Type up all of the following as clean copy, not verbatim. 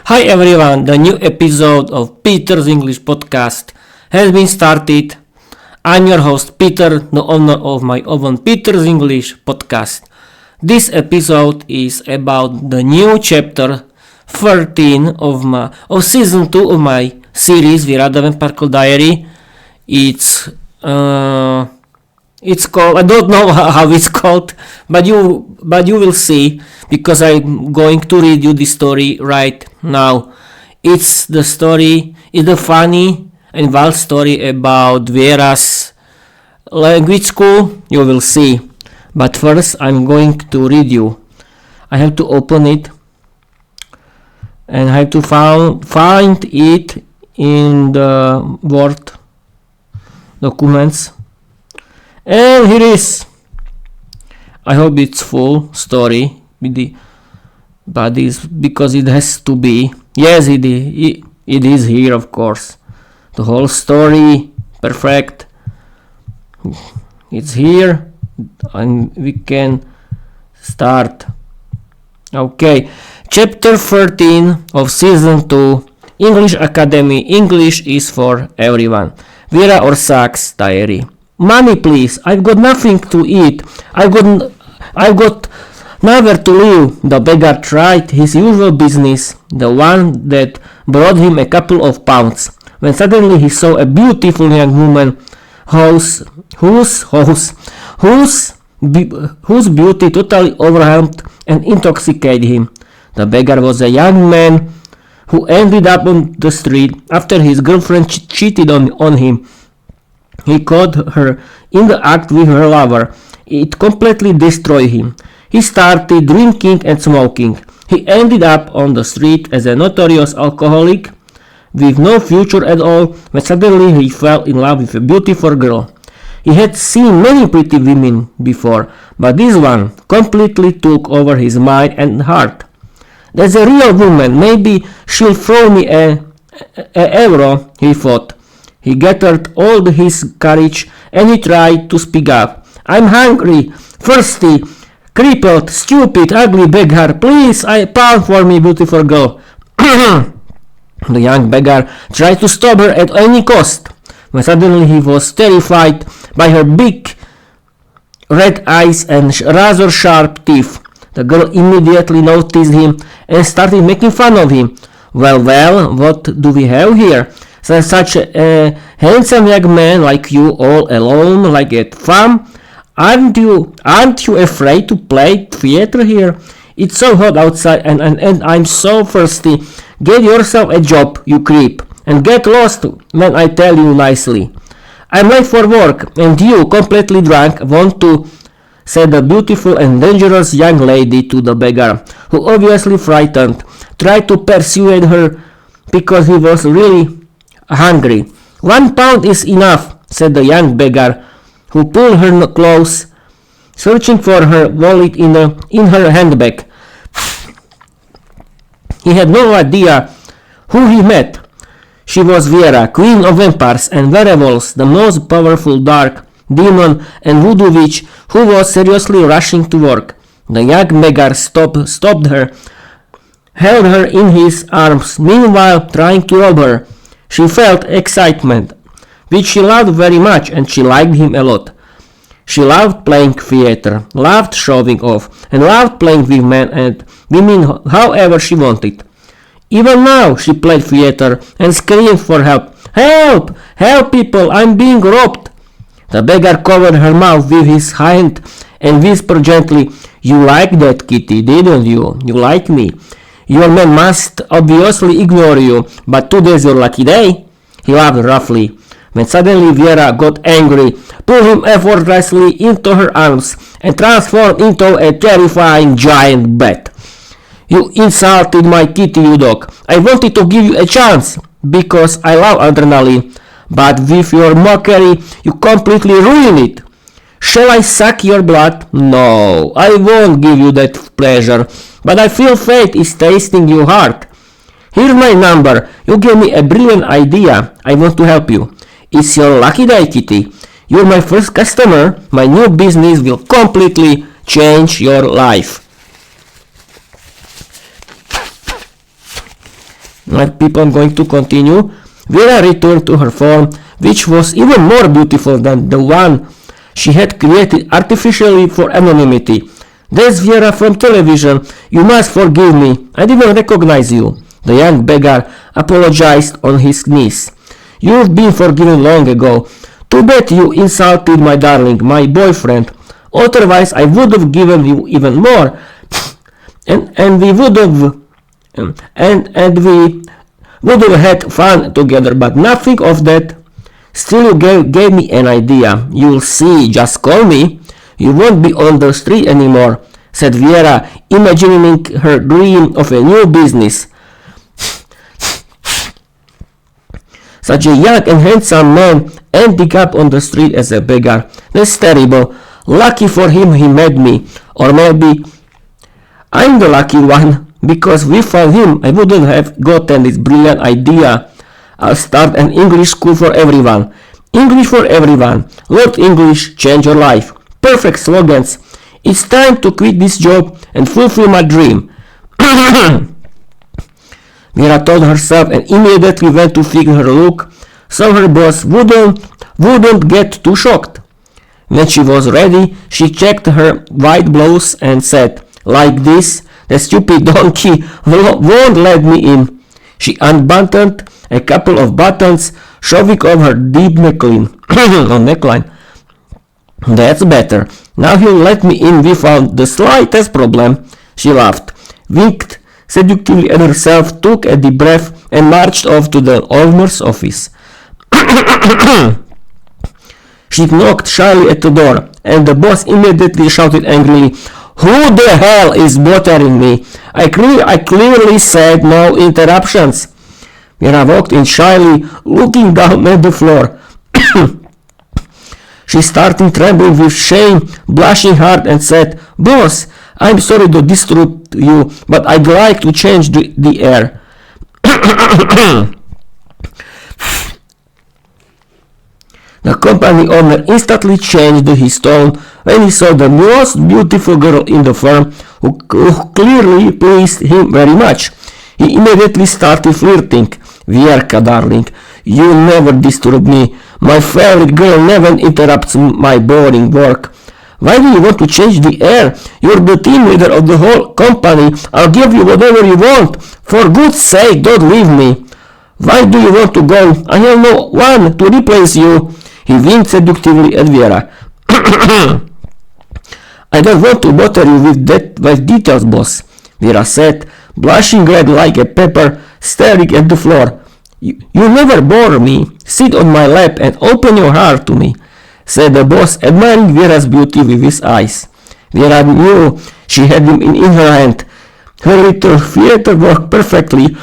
Hi everyone, the new episode of Peter's English podcast has been started. I'm your host Peter, the owner of my own Peter's English podcast. This episode is about the new chapter 13 of season 2 of my series Viera Diary. It's called, I don't know how it's called, but you will see, because I'm going to read you the story right now. It's the funny and wild story about Viera's language school. You will see. But first I'm going to read you. I have to open it and I have to find it in the Word documents. And here is. I hope it's full story, but it's because it has to be. Yes, it is here, of course. The whole story, perfect. It's here, and we can start. Okay, chapter 13 of season 2, English Academy. English is for everyone. Viera or Sack's diary. Money, please. I've got nothing to eat. I've got nowhere to live. The beggar tried his usual business, the one that brought him a couple of pounds, when suddenly he saw a beautiful young woman whose beauty totally overwhelmed and intoxicated him. The beggar was a young man who ended up on the street after his girlfriend cheated on him. He caught her in the act with her lover. It completely destroyed him. He started drinking and smoking. He ended up on the street as a notorious alcoholic with no future at all, when suddenly he fell in love with a beautiful girl. He had seen many pretty women before, but this one completely took over his mind and heart. That's a real woman. Maybe she'll throw me a euro, he thought. He gathered all his courage and he tried to speak up. I'm hungry, thirsty, crippled, stupid, ugly beggar. Please, a pound for me, beautiful girl. The young beggar tried to stop her at any cost, when suddenly he was terrified by her big red eyes and rather sharp teeth. The girl immediately noticed him and started making fun of him. Well, what do we have here? Such a handsome young man like you all alone like a farm? Aren't you afraid to play theater here? It's so hot outside and I'm so thirsty. Get yourself a job, you creep, and get lost when I tell you nicely. I'm late for work, and you, completely drunk, want to, said the beautiful and dangerous young lady to the beggar, who, obviously frightened, tried to persuade her because he was really hungry. 1 pound is enough, said the young beggar, who pulled her close, searching for her wallet in her handbag. He had no idea who he met. She was Viera, queen of vampires and werewolves, the most powerful dark demon and voodoo witch who was seriously rushing to work. The young beggar stopped her, held her in his arms, meanwhile trying to rob her. She felt excitement, which she loved very much, and she liked him a lot. She loved playing theater, loved showing off, and loved playing with men and women however she wanted. Even now she played theater and screamed for help. Help! Help, people! I'm being robbed! The beggar covered her mouth with his hand and whispered gently, You like that, kitty, didn't you? You like me. Your man must obviously ignore you, but today's your lucky day. He laughed roughly, when suddenly Viera got angry, pulled him effortlessly into her arms, and transformed into a terrifying giant bat. You insulted my kitty, you dog. I wanted to give you a chance, because I love adrenaline, but with your mockery, you completely ruined it. Shall I suck your blood? No, I won't give you that pleasure, but I feel fate is tasting your heart. Here's my number. You gave me a brilliant idea. I want to help you. It's your lucky day, kitty. You're my first customer. My new business will completely change your life. Like people, I'm going to continue. Viera returned to her form, which was even more beautiful than the one she had created artificially for anonymity. That's Viera from television. You must forgive me. I didn't recognize you. The young beggar apologized on his knees. You've been forgiven long ago. Too bad you insulted my darling, my boyfriend. Otherwise I would have given you even more. And we would have had fun together, but nothing of that. Still, you gave me an idea. You'll see, just call me. You won't be on the street anymore, said Viera, imagining her dream of a new business. Such a young and handsome man ending up on the street as a beggar. That's terrible. Lucky for him he met me. Or maybe I'm the lucky one, because without him I wouldn't have gotten this brilliant idea. I'll start an English school for everyone. English for everyone. Learn English, change your life. Perfect slogans. It's time to quit this job and fulfill my dream. Viera told herself and immediately went to fix her look, so her boss wouldn't get too shocked. When she was ready, she checked her white blouse and said, like this, the stupid donkey won't let me in. She unbuttoned a couple of buttons, showing off her deep neckline. That's better. Now he'll let me in without the slightest problem. She laughed, winked seductively at herself, took a deep breath, and marched off to the owner's office. She knocked shyly at the door, and the boss immediately shouted angrily, "Who the hell is bothering me? I clearly said no interruptions." Viera walked in shyly, looking down at the floor. She started trembling with shame, blushing hard, and said, "Boss, I'm sorry to disturb you, but I'd like to change the air." The company owner instantly changed his tone when he saw the most beautiful girl in the firm, who clearly pleased him very much. He immediately started flirting. "Mirka, darling, you never disturb me. My favorite girl never interrupts my boring work. Why do you want to change the air? You're the team leader of the whole company. I'll give you whatever you want. For God's sake, don't leave me. Why do you want to go? I have no one to replace you." He winked seductively at Viera. "I don't want to bother you with details, boss," Viera said, blushing red like a pepper, staring at the floor. You never bore me. Sit on my lap and open your heart to me," said the boss, admiring Viera's beauty with his eyes. Viera knew she had him in her hand. Her little theater worked perfectly.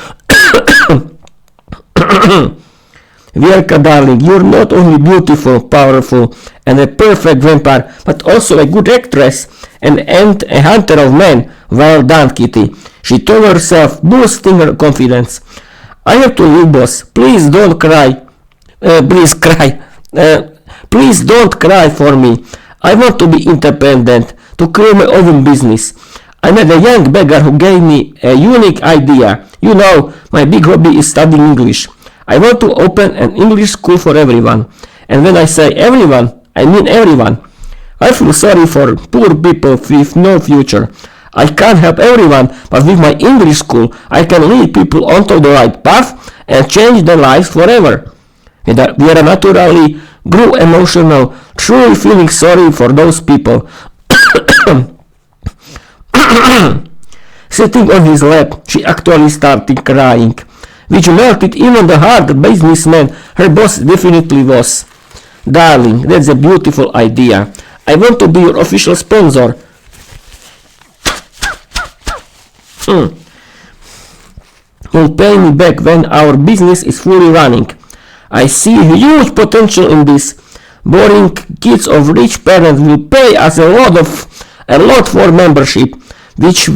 "Mirka, darling, you're not only beautiful, powerful, and a perfect vampire, but also a good actress and a hunter of men. Well done, Kitty," she told herself, boosting her confidence. "I have to leave, boss. Please don't cry. Please don't cry for me. I want to be independent, to create my own business. I met a young beggar who gave me a unique idea. You know, my big hobby is studying English. I want to open an English school for everyone. And when I say everyone, I mean everyone. I feel sorry for poor people with no future. I can't help everyone, but with my English school, I can lead people onto the right path and change their lives forever." Viera naturally grew emotional, truly feeling sorry for those people. Sitting on his lap, she actually started crying, which melted even the hard businessman her boss definitely was. "Darling, that's a beautiful idea. I want to be your official sponsor. You'll pay me back when our business is fully running. I see huge potential in this. Boring kids of rich parents will pay us a lot for membership, which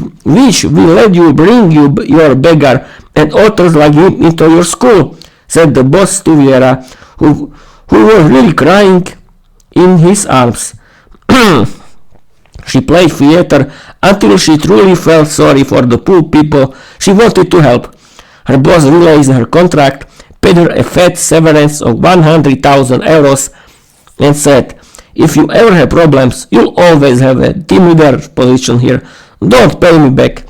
will let you bring your beggar and authors like him into your school," said the boss to Viera, who was really crying in his arms. She played theater until she truly felt sorry for the poor people she wanted to help. Her boss realized her contract, paid her a fat severance of 100,000 euros, and said, "If you ever have problems, you'll always have a team leader position here. Don't pay me back."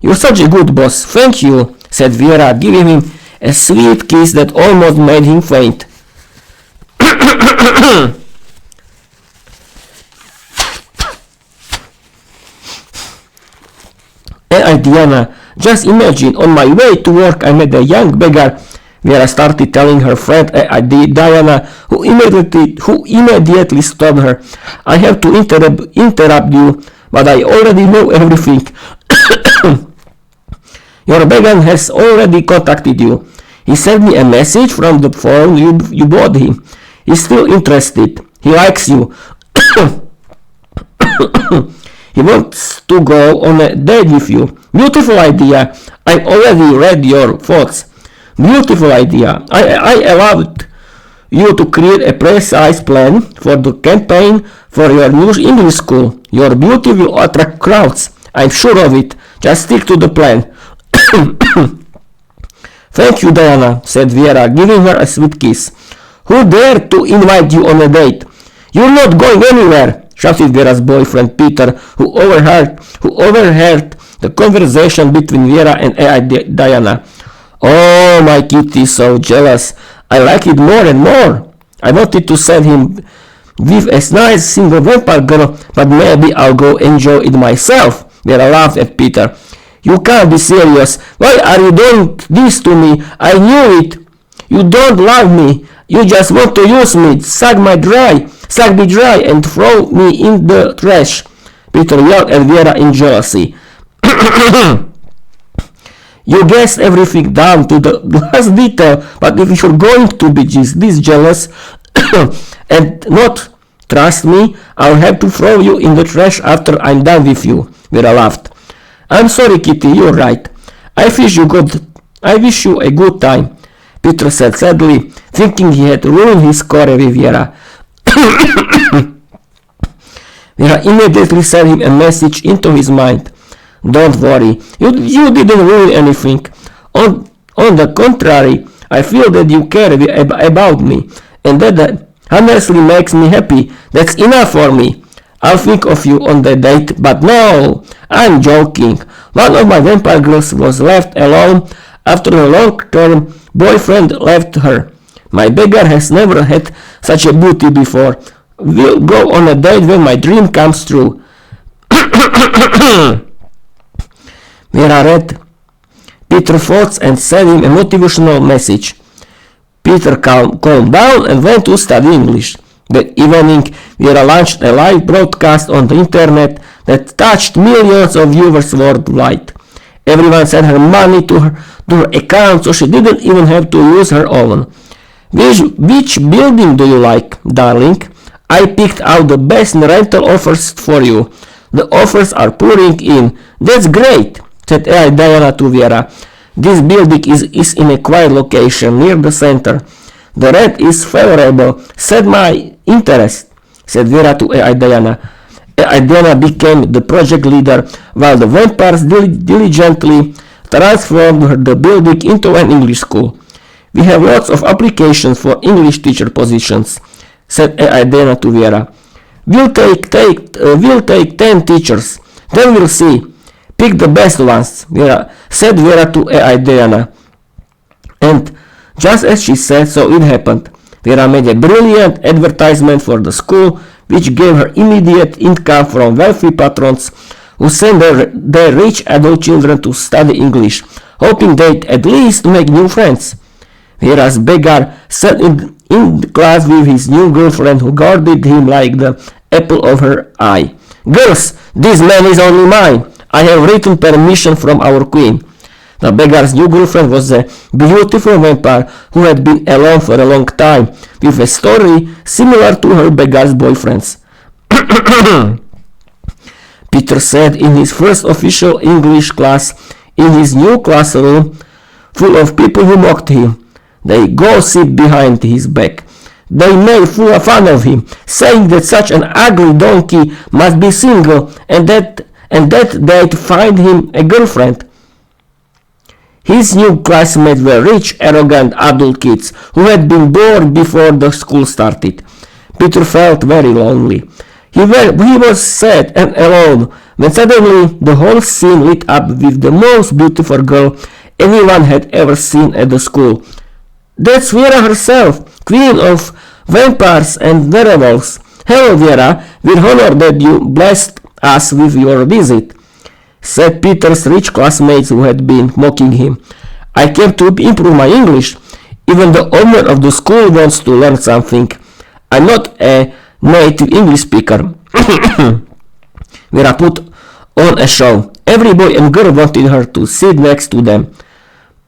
"You're such a good boss, thank you," said Viera, giving him a sweet kiss that almost made him faint. Diana, just imagine, on my way to work I met a young beggar. Viera started telling her friend Diana, who immediately stopped her. "I have to interrupt you, but I already know everything. Your beggar has already contacted you. He sent me a message from the phone you bought him. He's still interested. He likes you. He wants to go on a date with you. Beautiful idea. I've already read your thoughts. Beautiful idea. I allowed you to create a precise plan for the campaign for your new English school. Your beauty will attract crowds. I'm sure of it. Just stick to the plan." "Thank you, Diana," said Viera, giving her a sweet kiss. "Who dared to invite you on a date? You're not going anywhere," shouted Viera's boyfriend Peter, who overheard the conversation between Viera and Diana. "Oh, my kitty's so jealous. I like it more and more. I wanted to send him with a nice single vampire girl, but maybe I'll go enjoy it myself." Viera laughed at Peter. "You can't be serious. Why are you doing this to me? I knew it. You don't love me. You just want to use me, suck me dry, and throw me in the trash." Peter yelled at Viera in jealousy. "You guessed everything down to the last detail, but if you're going to be this jealous and not trust me, I'll have to throw you in the trash after I'm done with you." Viera laughed. "I'm sorry, Kitty, you're right. I wish you a good time," Peter said sadly, thinking he had ruined his quarrel with Viera. Viera immediately sent him a message into his mind. "Don't worry, you didn't ruin anything. On the contrary, I feel that you care about me, and that honestly makes me happy. That's enough for me. I'll think of you on the date, but no, I'm joking. One of my vampire girls was left alone after a long-term boyfriend left her. My beggar has never had such a beauty before. We'll go on a date when my dream comes true." Viera read Peter's thoughts and sent him a motivational message. Peter calmed down and went to study English. That evening, Viera launched a live broadcast on the internet that touched millions of viewers worldwide. Everyone sent her money to her account, so she didn't even have to use her own. Which building do you like, darling? I picked out the best rental offers for you. The offers are pouring in. That's great, said Diana to Viera. This building is in a quiet location near the center. The rent is favorable. Set my interest, said Viera to Diana. Diana became the project leader while the vampires diligently transformed the building into an English school. We have lots of applications for English teacher positions, said Diana to Viera. We'll take 10 teachers. Then we'll see. Pick the best ones, said Viera to Diana. And just as she said, so it happened. Viera made a brilliant advertisement for the school, which gave her immediate income from wealthy patrons who sent their rich adult children to study English, hoping they'd at least make new friends. Viera's beggar sat in the class with his new girlfriend, who guarded him like the apple of her eye. Girls, this man is only mine. I have written permission from our queen. The beggar's new girlfriend was a beautiful vampire who had been alone for a long time, with a story similar to her beggar's boyfriend's. Peter said in his first official English class in his new classroom, full of people who mocked him. They gossiped behind his back. They made fun of him, saying that such an ugly donkey must be single and that they'd find him a girlfriend. His new classmates were rich, arrogant adult kids who had been bored before the school started. Peter felt very lonely. He was sad and alone when suddenly the whole scene lit up with the most beautiful girl anyone had ever seen at the school. That's Viera herself, queen of vampires and werewolves. Hello, Viera, we're honored that you blessed us with your visit, said Peter's rich classmates who had been mocking him. I came to improve my English. Even the owner of the school wants to learn something. I'm not a native English speaker. Viera put on a show. Every boy and girl wanted her to sit next to them.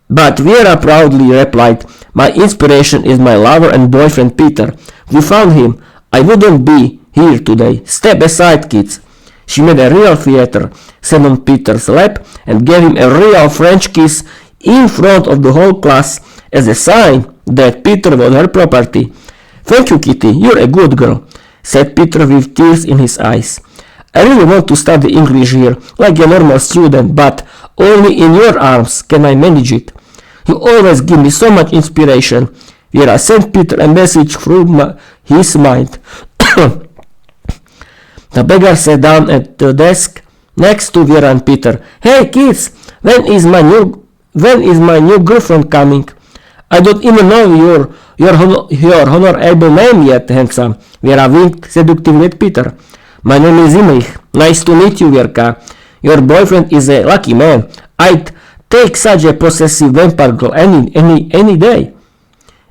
But Viera proudly replied, my inspiration is my lover and boyfriend Peter. We found him. I wouldn't be here today. Step aside, kids. She made a real theater, sat on Peter's lap, and gave him a real French kiss in front of the whole class as a sign that Peter was her property. Thank you, Kitty. You're a good girl, said Peter with tears in his eyes. I really want to study English here, like a normal student, but only in your arms can I manage it. You always give me so much inspiration. Viera sent Peter a message through his mind. The beggar sat down at the desk next to Viera and Peter. Hey kids, when is my new girlfriend coming? I don't even know your honorable name yet, handsome. Viera winked seductively at Peter. My name is Imrich. Nice to meet you, Mirka. Your boyfriend is a lucky man. I'd take such a possessive vampire girl any day,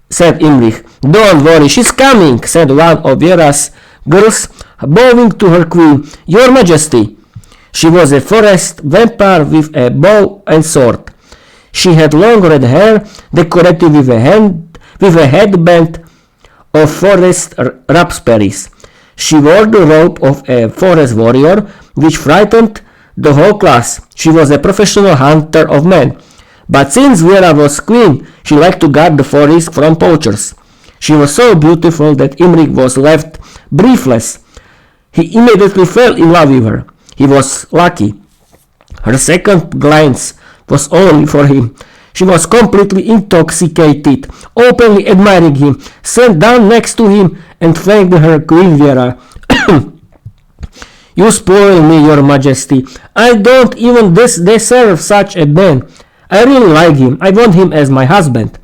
said Imrich. Don't worry, she's coming, said one of Viera's girls, bowing to her queen. Your Majesty. She was a forest vampire with a bow and sword. She had long red hair, decorated with a headband of forest raspberries. She wore the robe of a forest warrior, which frightened the whole class. She was a professional hunter of men. But since Viera was queen, she liked to guard the forest from poachers. She was so beautiful that Imrich was left breathless. He immediately fell in love with her. He was lucky. Her second glance was only for him. She was completely intoxicated, openly admiring him, sat down next to him, and thanked her Queen Viera. You spoil me, Your Majesty. I don't even deserve such a man. I really like him. I want him as my husband.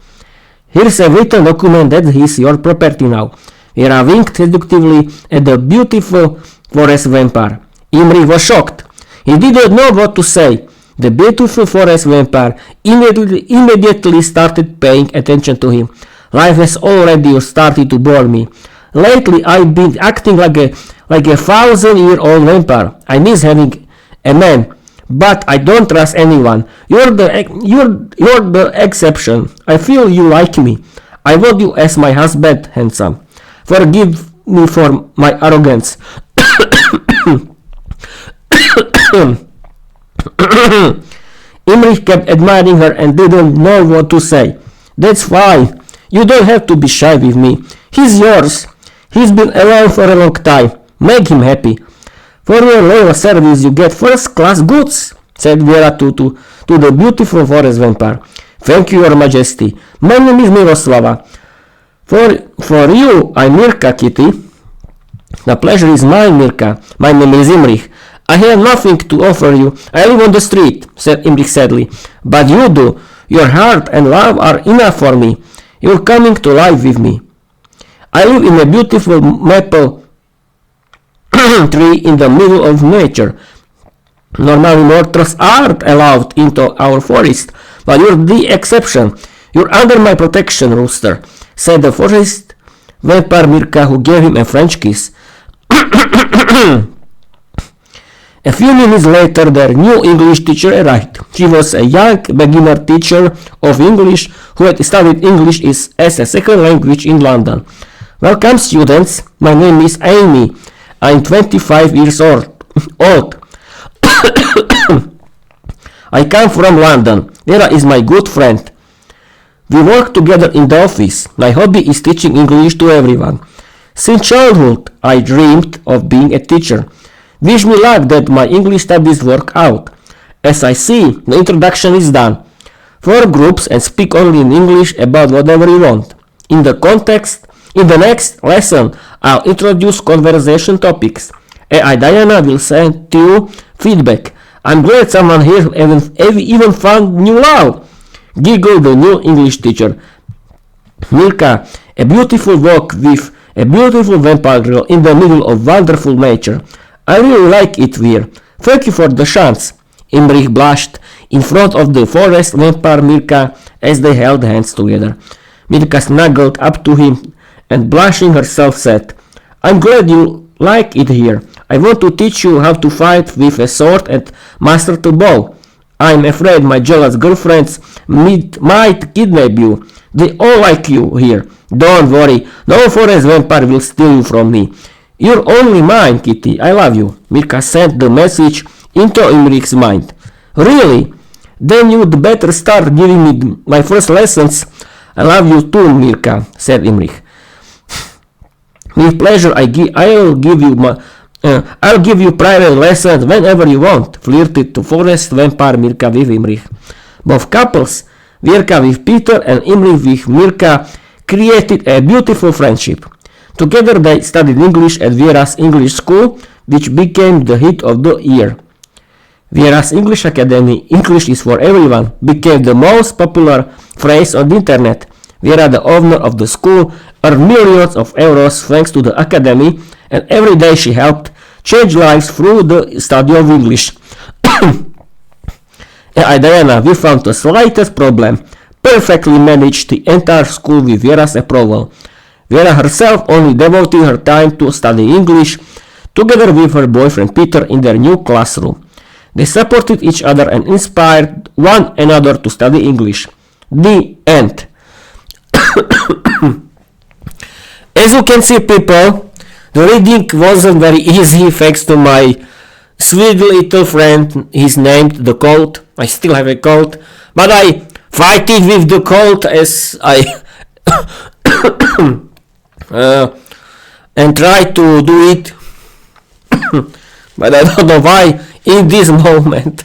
Here's a written document that he's your property now. Viera winked seductively at the beautiful forest vampire. Imrich was shocked. He didn't know what to say. The beautiful forest vampire immediately started paying attention to him. Life has already started to bore me. Lately I've been acting like a 1,000-year-old vampire. I miss having a man, but I don't trust anyone. You're the exception. I feel you like me. I want you as my husband, handsome. Forgive me for my arrogance. Imrich kept admiring her and didn't know what to say. That's fine. You don't have to be shy with me. He's yours. He's been around for a long time. Make him happy. For your loyal service you get first-class goods, said Viera to the beautiful forest vampire. Thank you, Your Majesty. My name is Miroslava. For you, I'm Mirka, Kitty. The pleasure is mine, Mirka. My name is Imrich. I have nothing to offer you. I live on the street, said Imrich sadly. But you do. Your heart and love are enough for me. You're coming to life with me. I live in a beautiful maple tree in the middle of nature. Normally mortals aren't allowed into our forest, but you're the exception. You're under my protection, Rooster, said the forest vampire Mirka, who gave him a French kiss. A few minutes later, their new English teacher arrived. She was a young beginner teacher of English who had studied English as a second language in London. Welcome, students. My name is Amy. I'm 25 years old. I come from London. Viera is my good friend. We work together in the office. My hobby is teaching English to everyone. Since childhood, I dreamed of being a teacher. Wish me luck that my English studies work out. As I see, the introduction is done. Form groups and speak only in English about whatever you want. In the next lesson, I'll introduce conversation topics. AI Diana will send to you feedback. I'm glad someone here even found new love. Giggle the new English teacher. Mirka, a beautiful walk with a beautiful vampire girl in the middle of wonderful nature. I really like it here. Thank you for the chance. Imrich blushed in front of the forest vampire Mirka as they held hands together. Mirka snuggled up to him and blushing herself said, I'm glad you like it here. I want to teach you how to fight with a sword and master the bow. I'm afraid my jealous girlfriends might kidnap you. They all like you here. Don't worry, no forest vampire will steal you from me. You're only mine, Kitty. I love you. Mirka sent the message into Imrich's mind. Really? Then you'd better start giving me my first lessons. I love you too, Mirka, said Imrich. With pleasure, I'll give you private lessons whenever you want, flirted the forest vampire Mirka with Imrich. Both couples, Viera with Peter and Imrich with Mirka, created a beautiful friendship. Together they studied English at Viera's English school, which became the hit of the year. Viera's English Academy, English is for everyone, became the most popular phrase on the internet. Viera, the owner of the school, earned millions of euros thanks to the academy, and every day she helped change lives through the study of English. Diana, we found the slightest problem, perfectly managed the entire school with Viera's approval. Viera herself only devoted her time to study English, together with her boyfriend Peter in their new classroom. They supported each other and inspired one another to study English. The end. As you can see, people, the reading wasn't very easy thanks to my sweet little friend. He's named the cold. I still have a cold, but I fight it with the cold as I and try to do it. But I don't know why in this moment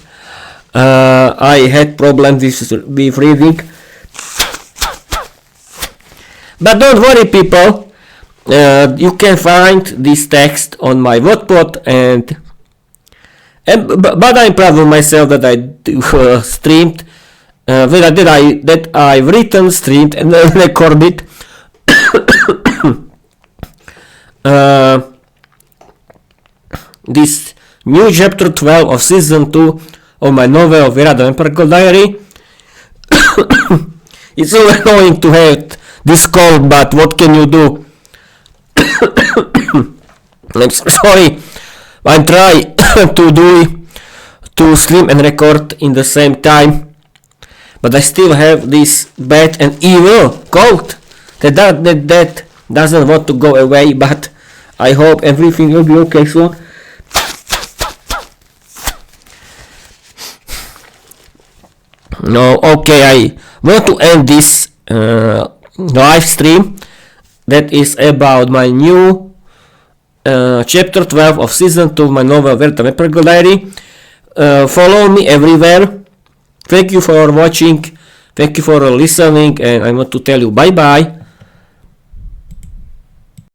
I had problems with reading. But don't worry, people. You can find this text on my Wattpad, but I'm proud of myself that I streamed, that I've written, streamed, and recorded this new chapter 12 of season 2 of my novel Viera the Vampire Diary. It's so annoying to have this cold, but what can you do? I'm sorry. I try to stream and record in the same time, but I still have this bad and evil cold that doesn't want to go away. But I hope everything will be okay soon. No, okay. I want to end this live stream that is about my new chapter 12 of season 2 of my novel Viera the Vampire Diary. Follow me everywhere. Thank you for watching, thank you for listening, and I want to tell you bye bye.